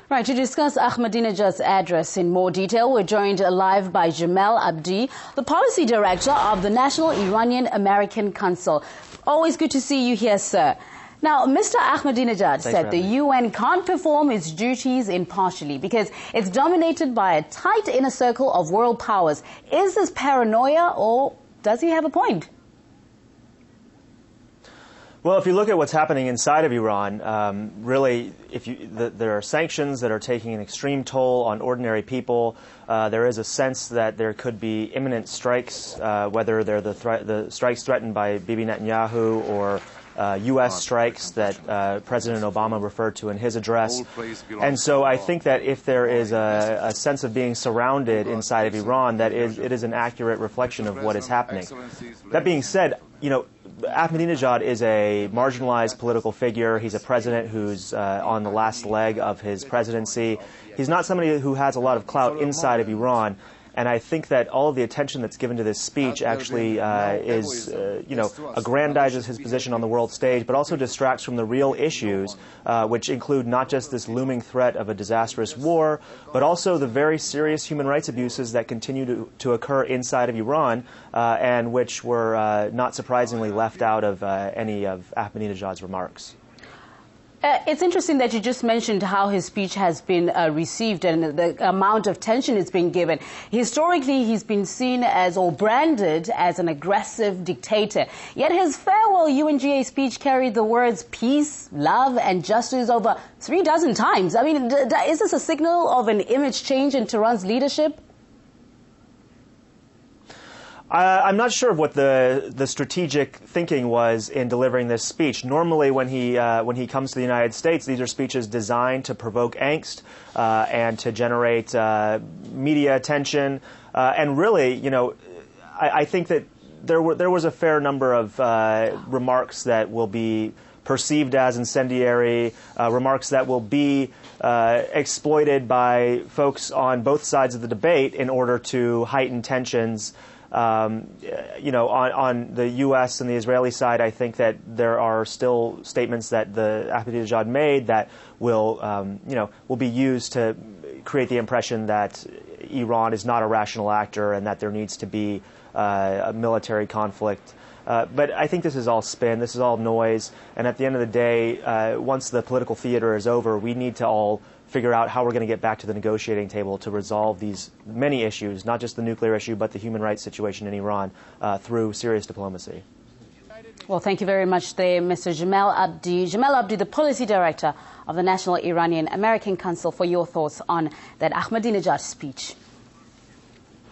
Right, to discuss Ahmadinejad's address in more detail, we're joined live by Jamal Abdi, the Policy Director of the National Iranian-American Council. Always good to see you here, sir. Now, Mr. Ahmadinejad said the UN can't perform its duties impartially because it's dominated by a tight inner circle of world powers. Is this paranoia, or does he have a point? Well, if you look at what's happening inside of Iran, really, there are sanctions that are taking an extreme toll on ordinary people. There is a sense that there could be imminent strikes, whether they're the strikes threatened by Bibi Netanyahu or U.S. strikes that President Obama referred to in his address. And so I think that if there is a sense of being surrounded inside of Iran, that it is an accurate reflection of what is happening. That being said, Ahmadinejad is a marginalized political figure. He's a president who's on the last leg of his presidency. He's not somebody who has a lot of clout inside of Iran. And I think that all of the attention that's given to this speech actually aggrandizes his position on the world stage, but also distracts from the real issues, which include not just this looming threat of a disastrous war, but also the very serious human rights abuses that continue to occur inside of Iran, and which were not surprisingly left out of any of Ahmadinejad's remarks. It's interesting that you just mentioned how his speech has been received and the amount of tension it's been given. Historically, he's been seen as or branded as an aggressive dictator. Yet his farewell UNGA speech carried the words peace, love, and justice over 36 times. I mean, is this a signal of an image change in Tehran's leadership? I'm not sure what the strategic thinking was in delivering this speech. Normally, when he comes to the United States, these are speeches designed to provoke angst and to generate media attention. And really, I think that there was a fair number of remarks that will be perceived as incendiary, remarks that will be exploited by folks on both sides of the debate in order to heighten tensions. On the U.S. and the Israeli side, I think that there are still statements that the Ahmadinejad made that will be used to create the impression that Iran is not a rational actor and that there needs to be a military conflict. But I think this is all spin, this is all noise, and at the end of the day, once the political theater is over, we need to all figure out how we're going to get back to the negotiating table to resolve these many issues, not just the nuclear issue, but the human rights situation in Iran through serious diplomacy. Well, thank you very much there, Mr. Jamal Abdi. Jamal Abdi, the Policy Director of the National Iranian-American Council, for your thoughts on that Ahmadinejad speech.